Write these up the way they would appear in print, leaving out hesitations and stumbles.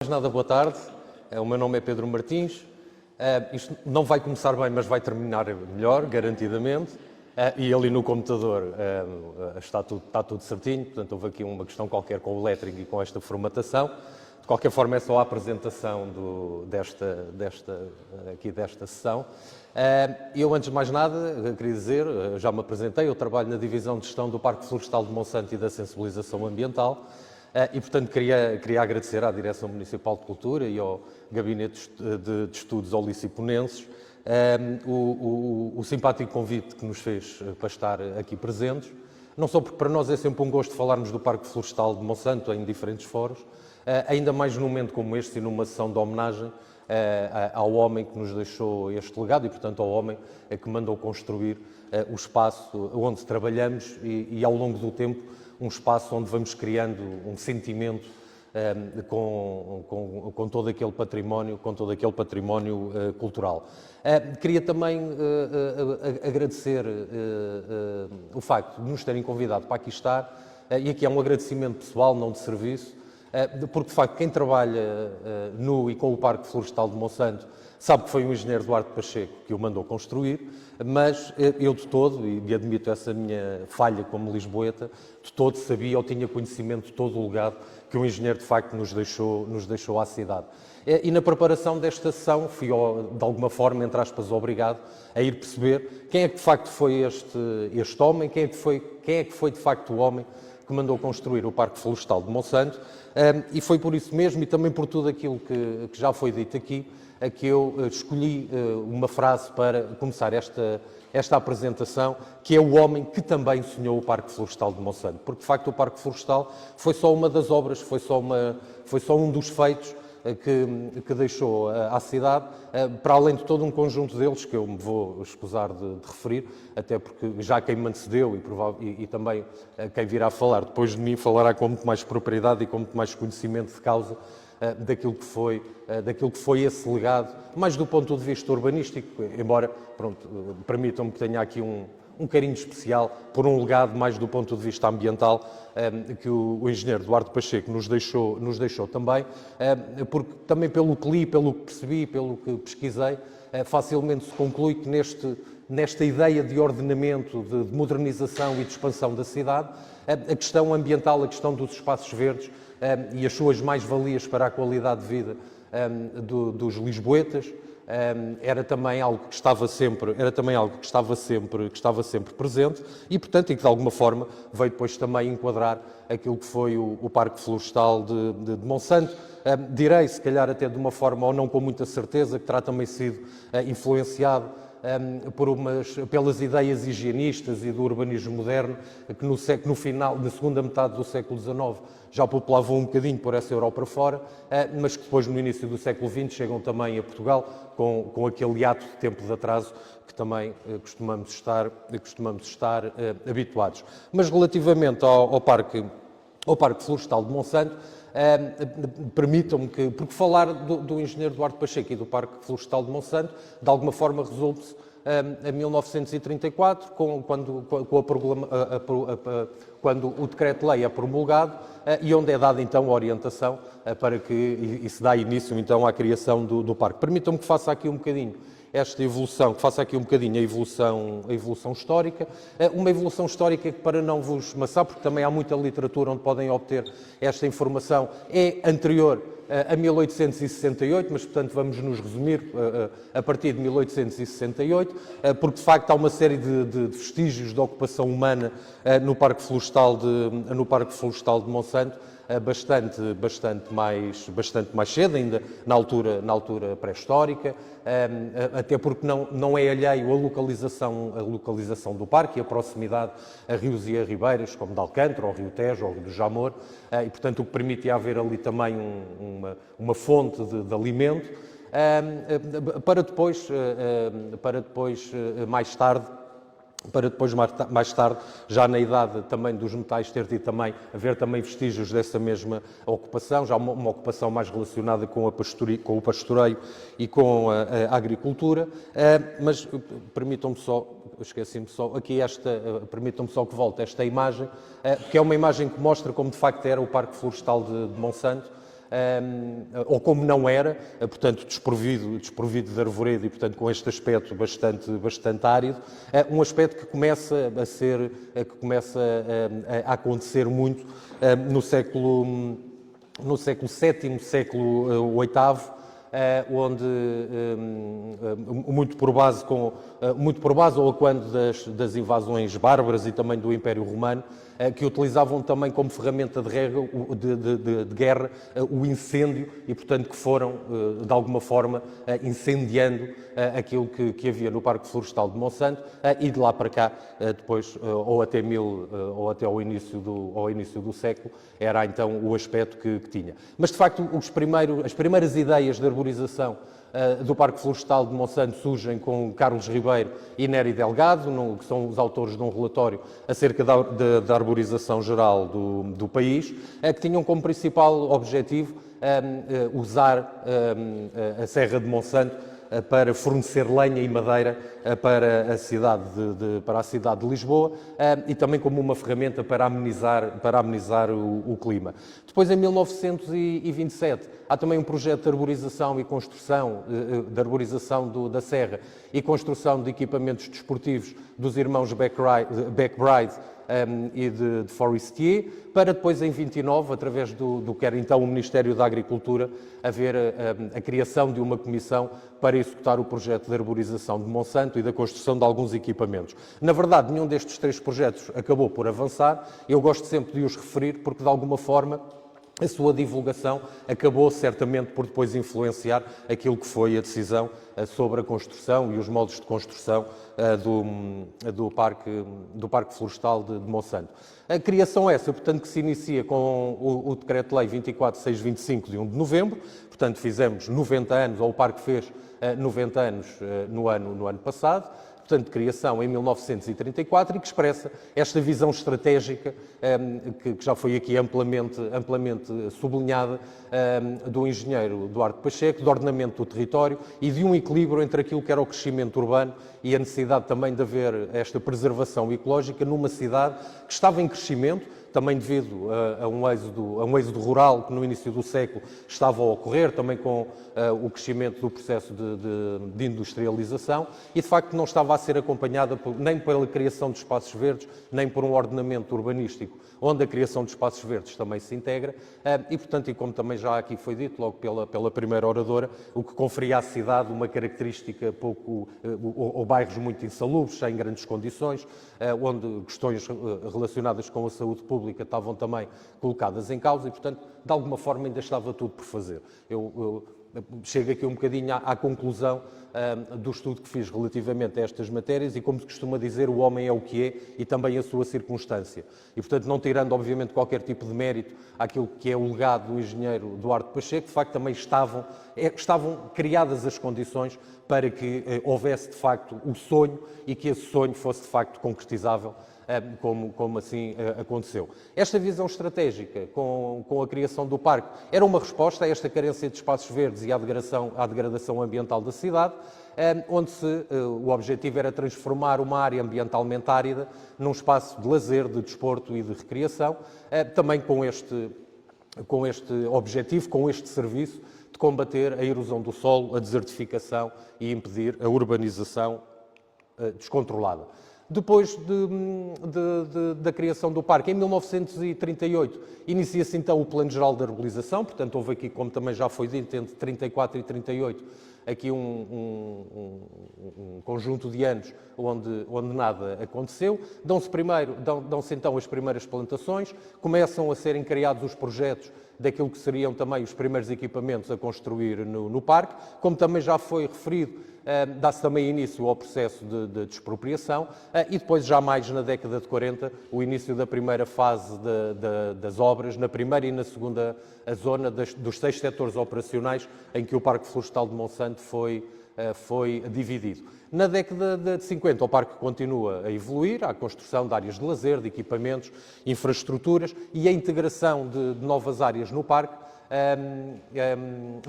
Mais nada, boa tarde. O meu nome é Pedro Martins. Isto não vai começar bem, mas vai terminar melhor, garantidamente. E ali no computador está tudo certinho, portanto houve aqui uma questão qualquer com o lettering e com esta formatação. De qualquer forma, é só a apresentação desta sessão. Eu, antes de mais nada, queria dizer, já me apresentei, eu trabalho na Divisão de Gestão do Parque Florestal de Monsanto e da Sensibilização Ambiental. E, portanto, queria agradecer à Direção Municipal de Cultura e ao Gabinete de Estudos Oliciponenses o simpático convite que nos fez para estar aqui presentes. Não só porque para nós é sempre um gosto falarmos do Parque Florestal de Monsanto em diferentes fóruns, ainda mais num momento como este e numa sessão de homenagem ao homem que nos deixou este legado e, portanto, ao homem que mandou construir o espaço onde trabalhamos e ao longo do tempo, um espaço onde vamos criando um sentimento com todo aquele património, cultural. Queria também agradecer o facto de nos terem convidado para aqui estar, e aqui é um agradecimento pessoal, não de serviço, porque de facto quem trabalha no e com o Parque Florestal de Monsanto sabe que foi o engenheiro Duarte Pacheco que o mandou construir, mas eu de todo, e admito essa minha falha como lisboeta, de todo sabia ou tinha conhecimento de todo o legado que o engenheiro de facto nos deixou à cidade. E na preparação desta sessão fui, de alguma forma, entre aspas, obrigado a ir perceber quem é que de facto foi este homem, quem é que foi de facto o homem que mandou construir o Parque Florestal de Monsanto, e foi por isso mesmo e também por tudo aquilo que já foi dito aqui, que eu escolhi uma frase para começar esta apresentação, que é o homem que também sonhou o Parque Florestal de Monsanto, porque de facto o Parque Florestal foi só uma das obras, foi só um dos feitos que deixou à cidade, para além de todo um conjunto deles, que eu me vou escusar de referir, até porque já quem me antecedeu e também quem virá falar depois de mim falará com muito mais propriedade e com muito mais conhecimento de causa daquilo que foi esse legado, mais do ponto de vista urbanístico, embora, permitam-me que tenha aqui um carinho especial por um legado mais do ponto de vista ambiental que o engenheiro Duarte Pacheco nos deixou também, porque também pelo que li, pelo que percebi, pelo que pesquisei, facilmente se conclui que nesta ideia de ordenamento, de modernização e de expansão da cidade, a questão ambiental, a questão dos espaços verdes e as suas mais-valias para a qualidade de vida dos lisboetas, era também algo que estava sempre presente e, portanto, e que de alguma forma veio depois também enquadrar aquilo que foi o Parque Florestal de Monsanto. Direi, se calhar até de uma forma ou não com muita certeza, que terá também sido influenciado pelas ideias higienistas e do urbanismo moderno, que no final, na segunda metade do século XIX, já populavam um bocadinho por essa Europa fora, mas que depois, no início do século XX, chegam também a Portugal, com aquele ato de tempo de atraso que também costumamos estar habituados. Mas relativamente ao Parque Florestal de Monsanto, permitam-me porque falar do engenheiro Duarte Pacheco e do Parque Florestal de Monsanto, de alguma forma resolve-se em 1934, quando o decreto-lei é promulgado e onde é dada então a orientação para que se dá início então à criação do parque. Permitam-me que faça aqui um bocadinho esta evolução, a evolução histórica. Uma evolução histórica que, para não vos maçar, porque também há muita literatura onde podem obter esta informação, é anterior a 1868, mas, portanto, vamos nos resumir a partir de 1868, porque, de facto, há uma série de vestígios de ocupação humana no Parque Florestal de Monsanto, bastante mais cedo, ainda na altura pré-histórica, até porque não é alheio a localização do parque e a proximidade a rios e a ribeiras, como de Alcântara, ao Rio Tejo, ao Rio do Jamor, e portanto o que permitia haver ali também uma fonte de alimento, para depois mais tarde, já na idade também dos metais, haver também vestígios dessa mesma ocupação, já uma ocupação mais relacionada com o pastoreio e com a agricultura, mas permitam-me só que volte esta imagem, que é uma imagem que mostra como de facto era o Parque Florestal de Monsanto, ou como não era, portanto, desprovido de arvoredo e, portanto, com este aspecto bastante árido, um aspecto que começa a acontecer muito no século VII, século VIII, onde, muito por base ou a quando das invasões bárbaras e também do Império Romano, que utilizavam também como ferramenta de guerra o incêndio e, portanto, que foram, de alguma forma, incendiando aquilo que havia no Parque Florestal de Monsanto, e de lá para cá, depois, ou até ao início do século, era então o aspecto que tinha. Mas, de facto, as primeiras ideias de arborização do Parque Florestal de Monsanto surgem com Carlos Ribeiro e Néry Delgado, que são os autores de um relatório acerca da arborização geral do país, que tinham como principal objetivo usar a Serra de Monsanto para fornecer lenha e madeira para a cidade de Lisboa, e também como uma ferramenta para amenizar o clima. Depois, em 1927, há também um projeto de arborização e construção, da Serra e construção de equipamentos desportivos dos irmãos Beckbride e de Forestier, para depois, em 29, através do que era então o Ministério da Agricultura, haver a criação de uma comissão para executar o projeto de arborização de Monsanto e da construção de alguns equipamentos. Na verdade, nenhum destes três projetos acabou por avançar. Eu gosto sempre de os referir porque, de alguma forma, a sua divulgação acabou certamente por depois influenciar aquilo que foi a decisão sobre a construção e os moldes de construção do Parque Florestal de Monsanto. A criação essa, portanto, que se inicia com o Decreto-Lei 24625 de 1 de novembro, portanto fizemos 90 anos, ou o Parque fez 90 anos no ano passado, portanto, de criação em 1934, e que expressa esta visão estratégica, que já foi aqui amplamente sublinhada, do engenheiro Duarte Pacheco, de ordenamento do território e de um equilíbrio entre aquilo que era o crescimento urbano e a necessidade também de haver esta preservação ecológica numa cidade que estava em crescimento, também devido a um êxodo rural que no início do século estava a ocorrer, também com o crescimento do processo de industrialização, e de facto não estava a ser acompanhada nem pela criação de espaços verdes, nem por um ordenamento urbanístico, onde a criação de espaços verdes também se integra, e portanto, e como também já aqui foi dito, logo pela primeira oradora, o que conferia à cidade uma característica ou bairros muito insalubres, sem grandes condições, onde questões relacionadas com a saúde pública estavam também colocadas em causa e, portanto, de alguma forma ainda estava tudo por fazer. Eu chego aqui um bocadinho à conclusão do estudo que fiz relativamente a estas matérias e, como se costuma dizer, o homem é o que é e também a sua circunstância. E, portanto, não tirando, obviamente, qualquer tipo de mérito àquilo que é o legado do engenheiro Duarte Pacheco, de facto, também estavam criadas as condições para que houvesse, de facto, o sonho e que esse sonho fosse, de facto, concretizável, como assim aconteceu. Esta visão estratégica com a criação do parque era uma resposta a esta carência de espaços verdes e à degradação ambiental da cidade, onde o objetivo era transformar uma área ambientalmente árida num espaço de lazer, de desporto e de recreação, também com este objetivo, com este serviço de combater a erosão do solo, a desertificação e impedir a urbanização descontrolada. Depois da criação do parque, em 1938, inicia-se então o Plano Geral de Arborização, portanto houve aqui, como também já foi dito, entre 34 e 38, aqui um conjunto de anos onde nada aconteceu. Dão-se então as primeiras plantações, começam a serem criados os projetos daquilo que seriam também os primeiros equipamentos a construir no parque. Como também já foi referido, dá-se também início ao processo de expropriação e depois, já mais na década de 40, o início da primeira fase das obras, na primeira e na segunda zona dos 6 setores operacionais em que o Parque Florestal de Monsanto foi dividido. Na década de 50, o parque continua a evoluir, há a construção de áreas de lazer, de equipamentos, infraestruturas e a integração de novas áreas no parque,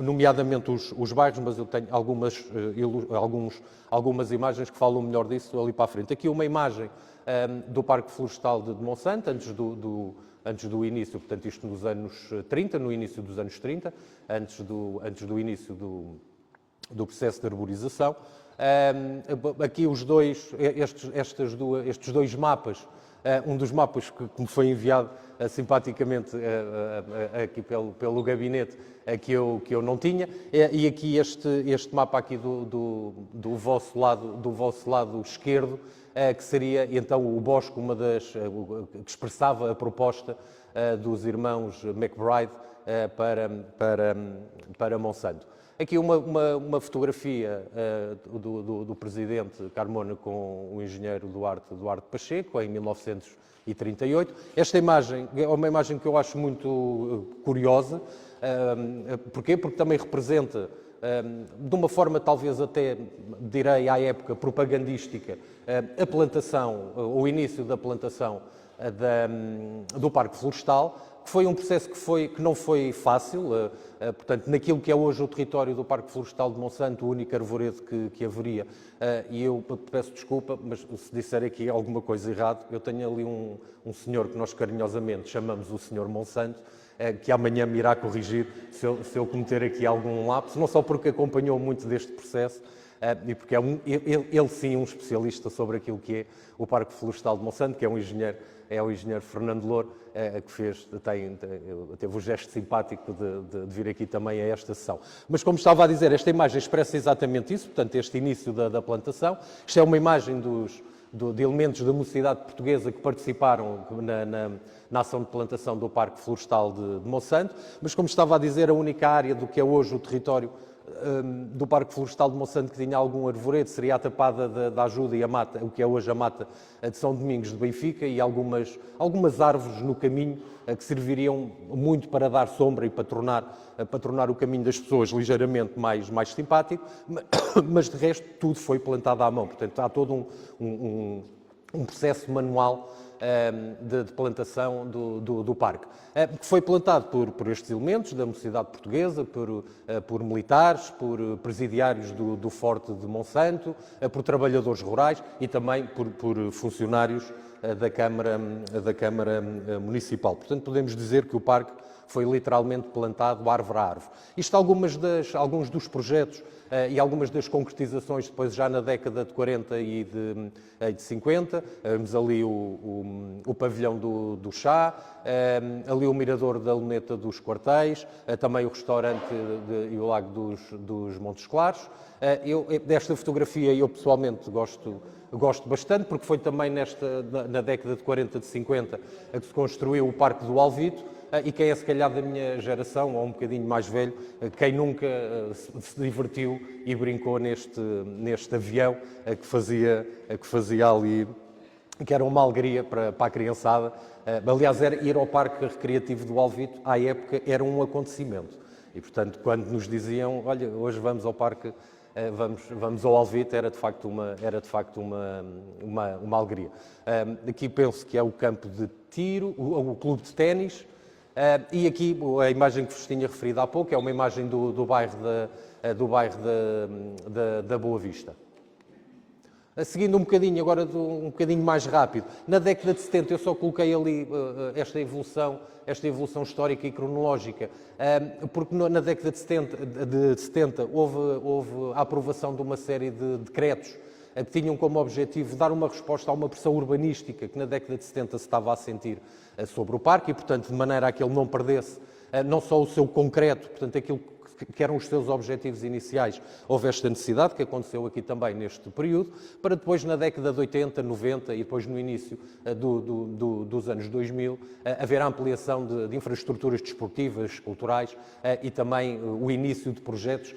nomeadamente os bairros, mas eu tenho algumas imagens que falam melhor disso ali para a frente. Aqui uma imagem do Parque Florestal de Monsanto, antes do início, portanto isto nos anos 30, no início dos anos 30, antes do início do processo de arborização. Aqui estes dois mapas, um dos mapas que me foi enviado simpaticamente aqui pelo gabinete, que eu não tinha, e aqui este mapa aqui do vosso lado esquerdo, que seria então o bosque, que expressava a proposta dos irmãos McBride para Monsanto. Aqui uma fotografia do presidente Carmona com o engenheiro Duarte Pacheco, em 1938. Esta imagem é uma imagem que eu acho muito curiosa. Porquê? Porque também representa, de uma forma talvez até, direi à época, propagandística, a plantação, o início da plantação do Parque Florestal, que foi um processo que não foi fácil. Portanto, naquilo que é hoje o território do Parque Florestal de Monsanto, o único arvoredo que haveria, e eu peço desculpa, mas se disser aqui alguma coisa errada, eu tenho ali um senhor que nós carinhosamente chamamos o Senhor Monsanto, que amanhã me irá corrigir se eu cometer aqui algum lapso, não só porque acompanhou muito deste processo, e porque é ele sim um especialista sobre aquilo que é o Parque Florestal de Monsanto, que é o engenheiro Fernando Louro, que teve o gesto simpático de vir aqui também a esta sessão. Mas, como estava a dizer, esta imagem expressa exatamente isso, portanto, este início da plantação. Isto é uma imagem de elementos da mocidade portuguesa que participaram na ação de plantação do Parque Florestal de Monsanto, mas, como estava a dizer, a única área do que é hoje o território do Parque Florestal de Monsanto que tinha algum arvoredo seria a Tapada da Ajuda e a mata, o que é hoje a mata de São Domingos de Benfica, e algumas árvores no caminho que serviriam muito para dar sombra e para tornar o caminho das pessoas ligeiramente mais simpático, mas de resto tudo foi plantado à mão. Portanto, há todo um processo manual de plantação do parque, que foi plantado por estes elementos da mocidade portuguesa, por militares, por presidiários do Forte de Monsanto, por trabalhadores rurais e também por funcionários da Câmara Municipal. Portanto, podemos dizer que o parque foi literalmente plantado árvore a árvore. Isto alguns dos projetos e algumas das concretizações depois já na década de 40 e de 50. Vemos ali o pavilhão do chá, ali o mirador da Luneta dos Quartéis, também o restaurante e o Lago dos Montes Claros. Desta fotografia eu pessoalmente gosto bastante, porque foi também na década de 40, de 50, que se construiu o Parque do Alvito. E quem é se calhar da minha geração, ou um bocadinho mais velho, quem nunca se divertiu e brincou neste avião que fazia ali, que era uma alegria para a criançada. Aliás, ir ao Parque Recreativo do Alvito, à época, era um acontecimento. E, portanto, quando nos diziam, olha, hoje vamos ao Parque, vamos ao Alvito, era de facto uma alegria. Aqui penso que é o campo de tiro, o clube de ténis. E aqui a imagem que vos tinha referido há pouco é uma imagem do bairro da Boa Vista. Seguindo um bocadinho, agora um bocadinho mais rápido, na década de 70 eu só coloquei ali esta evolução histórica e cronológica, porque na década de 70 houve a aprovação de uma série de decretos que tinham como objetivo dar uma resposta a uma pressão urbanística que na década de 70 se estava a sentir sobre o parque e, portanto, de maneira a que ele não perdesse não só o seu concreto, portanto, aquilo que eram os seus objetivos iniciais. Houve esta necessidade, que aconteceu aqui também neste período, para depois, na década de 80, 90 e depois no início dos anos 2000, haver a ampliação de infraestruturas desportivas, culturais e também o início de projetos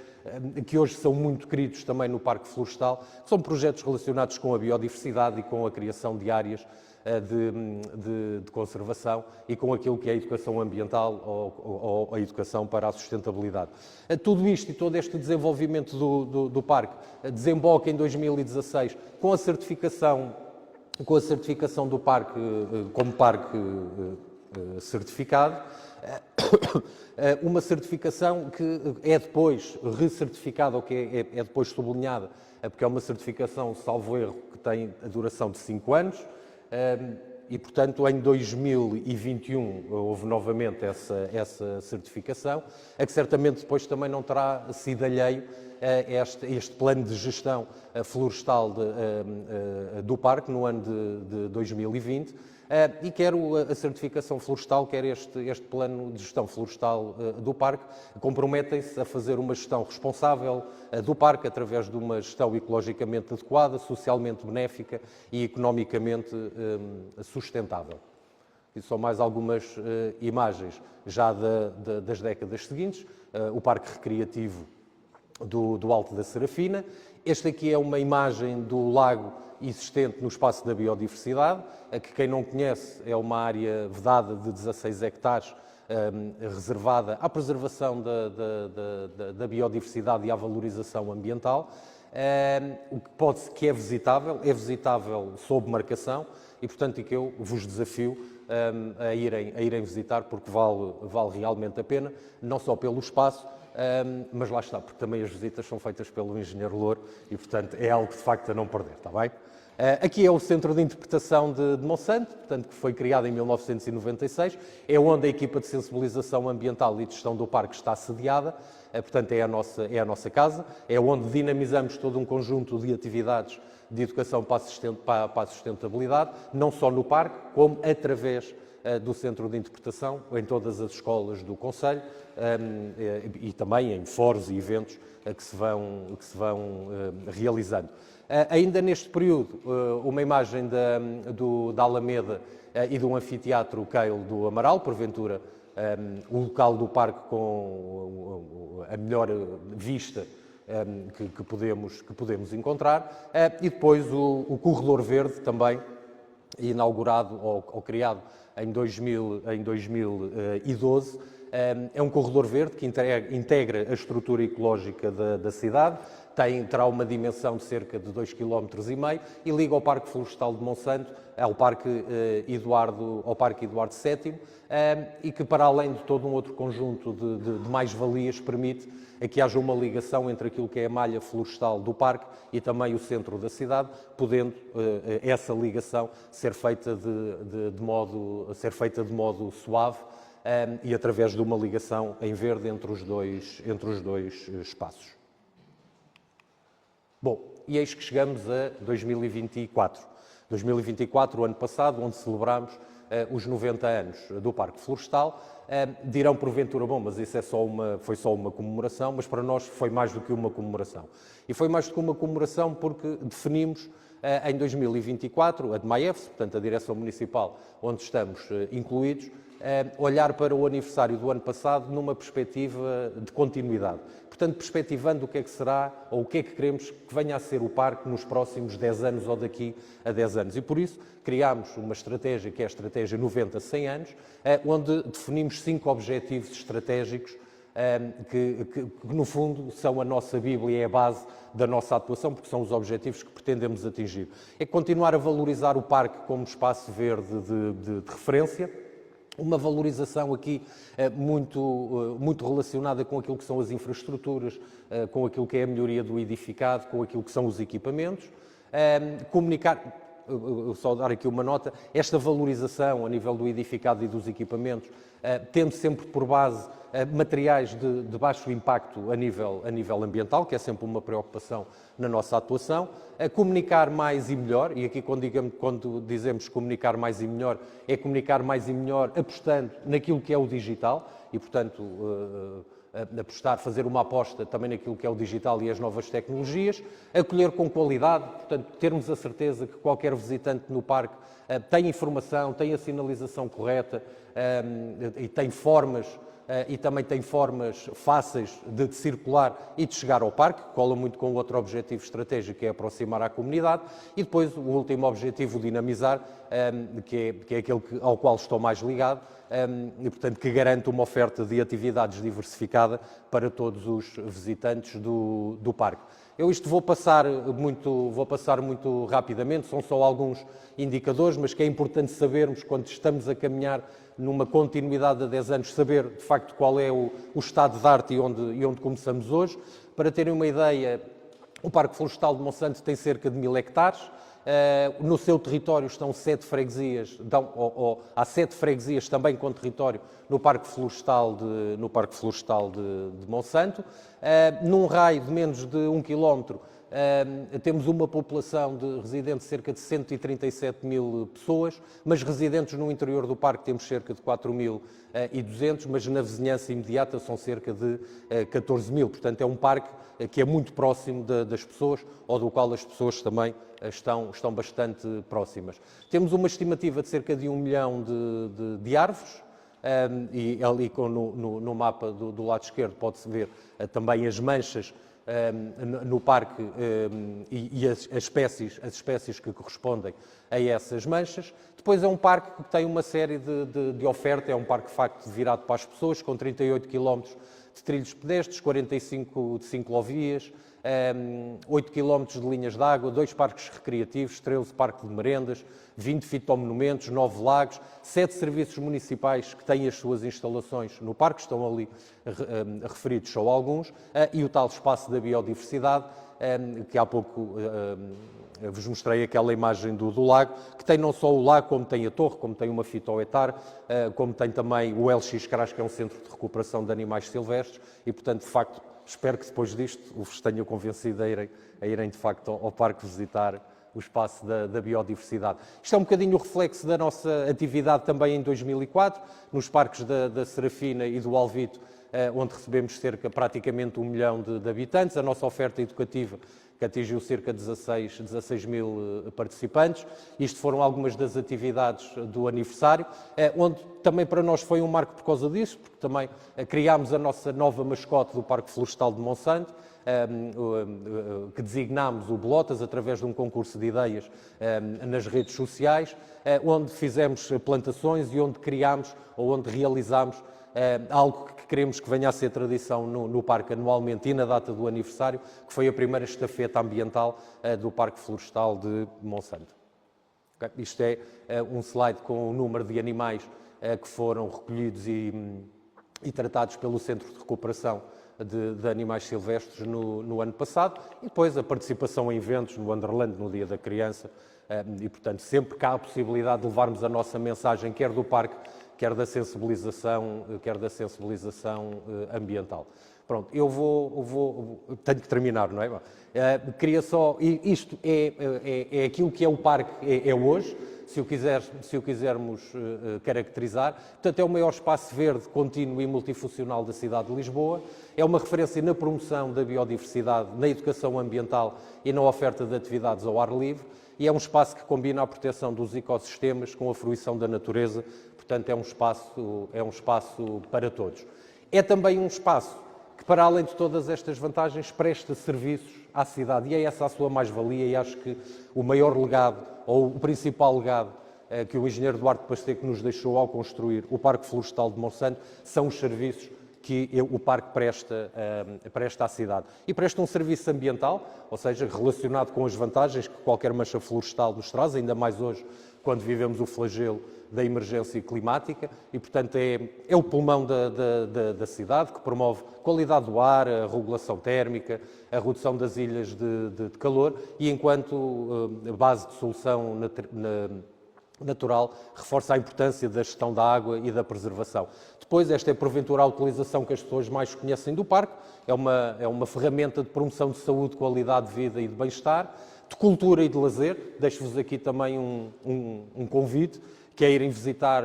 que hoje são muito queridos também no Parque Florestal, que são projetos relacionados com a biodiversidade e com a criação de áreas de conservação e com aquilo que é a educação ambiental ou a educação para a sustentabilidade. Tudo isto e todo este desenvolvimento do parque desemboca em 2016 com a certificação do parque como parque certificado, uma certificação que é depois recertificada ou que é depois sublinhada, porque é uma certificação, salvo erro, que tem a duração de 5 anos, E, portanto, em 2021 houve novamente essa certificação, a que certamente depois também não terá sido alheio a este plano de gestão florestal do parque no ano de 2020, e quer a certificação florestal, quer este plano de gestão florestal do parque, comprometem-se a fazer uma gestão responsável do parque através de uma gestão ecologicamente adequada, socialmente benéfica e economicamente sustentável. E são mais algumas imagens já das décadas seguintes. O Parque Recreativo do Alto da Serafina. Esta aqui é uma imagem do lago existente no espaço da biodiversidade, que quem não conhece é uma área vedada de 16 hectares, reservada à preservação da biodiversidade e à valorização ambiental, que é visitável sob marcação e, portanto, que eu vos desafio a irem visitar, porque vale realmente a pena, não só pelo espaço, mas lá está, porque também as visitas são feitas pelo engenheiro Louro e, portanto, é algo de facto a não perder, está bem? Aqui é o Centro de Interpretação de Monsanto, portanto, que foi criado em 1996, é onde a equipa de sensibilização ambiental e de gestão do parque está sediada, portanto, é a nossa casa, é onde dinamizamos todo um conjunto de atividades de educação para a sustentabilidade, não só no parque, como através do Centro de Interpretação, em todas as escolas do Conselho, e também em fóruns e eventos que se vão realizando. Ainda neste período, uma imagem da Alameda e do Anfiteatro Keil do Amaral, porventura o local do parque com a melhor vista que podemos encontrar, e depois o Corredor Verde, também inaugurado ou criado em 2012, é um corredor verde que integra a estrutura ecológica da cidade, terá uma dimensão de cerca de 2,5 km e liga ao Parque Florestal de Monsanto, ao Parque Eduardo VII, e que, para além de todo um outro conjunto de mais-valias, permite que haja uma ligação entre aquilo que é a malha florestal do parque e também o centro da cidade, podendo essa ligação ser feita de modo suave, e através de uma ligação em verde entre os dois espaços. Bom, e eis que chegamos a 2024. 2024, o ano passado, onde celebramos os 90 anos do Parque Florestal. Dirão porventura, bom, mas isso foi só uma comemoração, mas para nós foi mais do que uma comemoração. E foi mais do que uma comemoração porque definimos em 2024, a DMAEFS, portanto a Direção Municipal, onde estamos incluídos, olhar para o aniversário do ano passado numa perspectiva de continuidade. Portanto, perspectivando o que é que será ou o que é que queremos que venha a ser o parque nos próximos 10 anos ou daqui a 10 anos. E por isso criámos uma estratégia que é a estratégia 90-100 anos, onde definimos 5 objetivos estratégicos que no fundo são a nossa Bíblia e é a base da nossa atuação, porque são os objetivos que pretendemos atingir. É continuar a valorizar o parque como espaço verde de referência, uma valorização aqui muito relacionada com aquilo que são as infraestruturas, com aquilo que é a melhoria do edificado, com aquilo que são os equipamentos. Comunicar, só dar aqui uma nota, esta valorização a nível do edificado e dos equipamentos, tendo sempre por base materiais de baixo impacto a nível ambiental, que é sempre uma preocupação na nossa atuação, comunicar mais e melhor, e aqui quando dizemos comunicar mais e melhor, é comunicar mais e melhor apostando naquilo que é o digital e, portanto, fazer uma aposta também naquilo que é o digital e as novas tecnologias, acolher com qualidade, portanto, termos a certeza que qualquer visitante no parque tem informação, tem a sinalização correta e tem formas e também tem formas fáceis de circular e de chegar ao parque, que cola muito com o outro objetivo estratégico, que é aproximar à comunidade, e depois o último objetivo, dinamizar, que é aquele ao qual estou mais ligado, e portanto que garante uma oferta de atividades diversificada para todos os visitantes do parque. Eu isto vou passar muito rapidamente, são só alguns indicadores, mas que é importante sabermos quando estamos a caminhar numa continuidade de 10 anos, saber de facto qual é o estado de arte e onde começamos hoje. Para terem uma ideia, o Parque Florestal de Monsanto tem cerca de 1000 hectares, No seu território estão 7 freguesias, há 7 freguesias também com território no Parque Florestal de Monsanto. Num raio de menos de 1 km, temos uma população de residentes de cerca de 137 mil pessoas, mas residentes no interior do parque temos cerca de 4.200, mas na vizinhança imediata são cerca de 14 mil. Portanto, é um parque que é muito próximo das pessoas, ou do qual as pessoas também estão bastante próximas. Temos uma estimativa de cerca de 1 milhão de árvores, e ali no mapa do lado esquerdo pode-se ver também as manchas no parque e as espécies que correspondem a essas manchas. Depois é um parque que tem uma série de oferta, é um parque de facto virado para as pessoas, com 38 km de trilhos pedestres, 45 de ciclovias, 8 km de linhas de água, 2 parques recreativos, 13 parques de merendas, 20 fitomonumentos, 9 lagos, 7 serviços municipais que têm as suas instalações no parque, estão ali referidos só alguns, e o tal espaço da biodiversidade, que há pouco vos mostrei aquela imagem do lago, que tem não só o lago, como tem a torre, como tem uma fitoetar, como tem também o LX Cras, que é um centro de recuperação de animais silvestres, e portanto, de facto, espero que depois disto vos tenha convencido a irem de facto ao parque visitar o espaço da biodiversidade. Isto é um bocadinho o reflexo da nossa atividade também em 2004, nos parques da Serafina e do Alvito, onde recebemos praticamente 1 milhão de habitantes. A nossa oferta educativa, que atingiu cerca de 16 mil participantes. Isto foram algumas das atividades do aniversário, onde também para nós foi um marco por causa disso, porque também criámos a nossa nova mascote do Parque Florestal de Monsanto, que designámos o Bolotas através de um concurso de ideias nas redes sociais, onde fizemos plantações e onde criámos ou onde realizámos algo que queremos que venha a ser tradição no Parque anualmente e na data do aniversário, que foi a primeira estafeta ambiental do Parque Florestal de Monsanto. Okay? Isto é um slide com o número de animais que foram recolhidos e tratados pelo Centro de Recuperação de Animais Silvestres no ano passado, e depois a participação em eventos no Wonderland, no Dia da Criança, e portanto sempre que há a possibilidade de levarmos a nossa mensagem, quer do parque, quer da sensibilização ambiental. Pronto, tenho que terminar, não é? Queria só, isto é aquilo que é o parque, é hoje, se o quisermos caracterizar. Portanto, é o maior espaço verde, contínuo e multifuncional da cidade de Lisboa, é uma referência na promoção da biodiversidade, na educação ambiental e na oferta de atividades ao ar livre, e é um espaço que combina a proteção dos ecossistemas com a fruição da natureza. Portanto, é um espaço para todos. É também um espaço que, para além de todas estas vantagens, presta serviços à cidade, e é essa a sua mais-valia, e acho que o maior legado, ou o principal legado, que o engenheiro Duarte Pasteco nos deixou ao construir o Parque Florestal de Monsanto, são os serviços que o parque presta à cidade. E presta um serviço ambiental, ou seja, relacionado com as vantagens que qualquer mancha florestal nos traz, ainda mais hoje, quando vivemos o flagelo da emergência climática, e portanto é o pulmão da cidade, que promove qualidade do ar, a regulação térmica, a redução das ilhas de calor, e enquanto base de solução natural, reforça a importância da gestão da água e da preservação. Depois, esta é porventura a utilização que as pessoas mais conhecem do parque, é uma ferramenta de promoção de saúde, qualidade de vida e de bem-estar, de cultura e de lazer. Deixo-vos aqui também um convite, que é irem visitar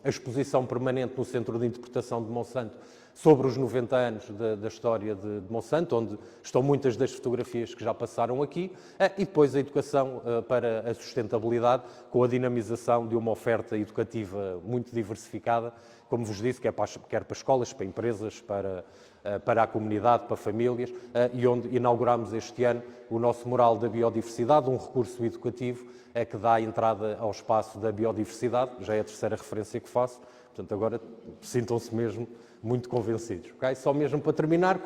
a exposição permanente no Centro de Interpretação de Monsanto sobre os 90 anos da história de Monsanto, onde estão muitas das fotografias que já passaram aqui, e depois a educação para a sustentabilidade, com a dinamização de uma oferta educativa muito diversificada, como vos disse, quer para escolas, para empresas, para a comunidade, para famílias, e onde inauguramos este ano o nosso Mural da Biodiversidade, um recurso educativo que dá entrada ao espaço da biodiversidade. Já é a terceira referência que faço, portanto agora sintam-se mesmo muito convencidos. Okay? Só mesmo para terminar,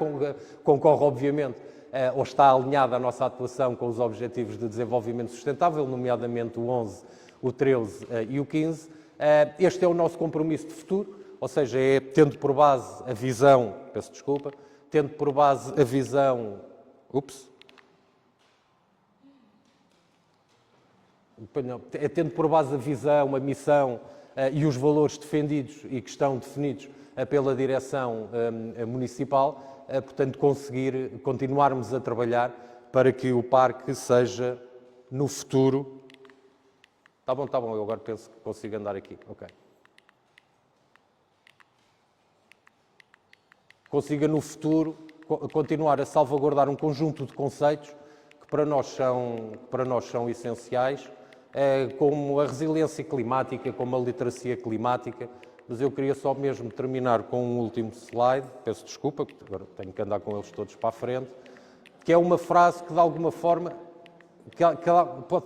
concorre obviamente, ou está alinhada a nossa atuação com os Objetivos de Desenvolvimento Sustentável, nomeadamente o 11, o 13 e o 15. Este é o nosso compromisso de futuro, ou seja, tendo por base a visão, tendo por base a visão, tendo por base a visão, a missão e os valores defendidos e que estão definidos pela direção municipal, portanto, continuarmos a trabalhar para que o parque seja, no futuro... Está bom, eu agora penso que consigo andar aqui. Ok. Consiga, no futuro, continuar a salvaguardar um conjunto de conceitos que para nós são essenciais, como a resiliência climática, como a literacia climática, mas eu queria só mesmo terminar com um último slide, peço desculpa, porque agora tenho que andar com eles todos para a frente, que é uma frase que de alguma forma,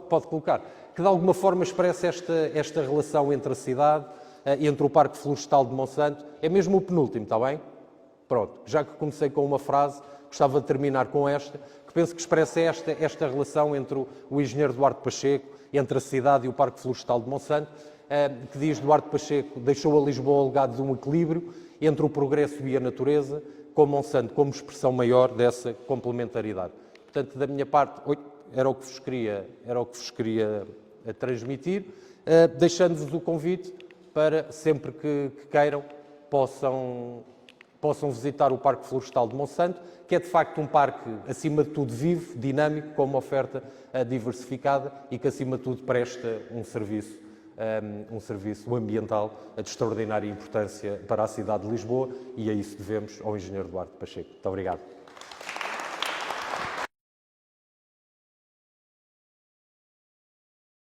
pode colocar, que de alguma forma expressa esta relação entre a cidade, entre o Parque Florestal de Monsanto, é mesmo o penúltimo, está bem? Pronto, já que comecei com uma frase, gostava de terminar com esta, que penso que expressa esta relação entre o engenheiro Duarte Pacheco, entre a cidade e o Parque Florestal de Monsanto, que diz: Duarte Pacheco deixou a Lisboa o legado de um equilíbrio entre o progresso e a natureza, com Monsanto como expressão maior dessa complementaridade. Portanto, da minha parte, era o que vos queria transmitir, deixando-vos o convite para, sempre que queiram, possam visitar o Parque Florestal de Monsanto, que é de facto um parque, acima de tudo, vivo, dinâmico, com uma oferta diversificada e que, acima de tudo, presta um serviço ambiental de extraordinária importância para a cidade de Lisboa, e a isso devemos ao engenheiro Duarte Pacheco. Muito obrigado.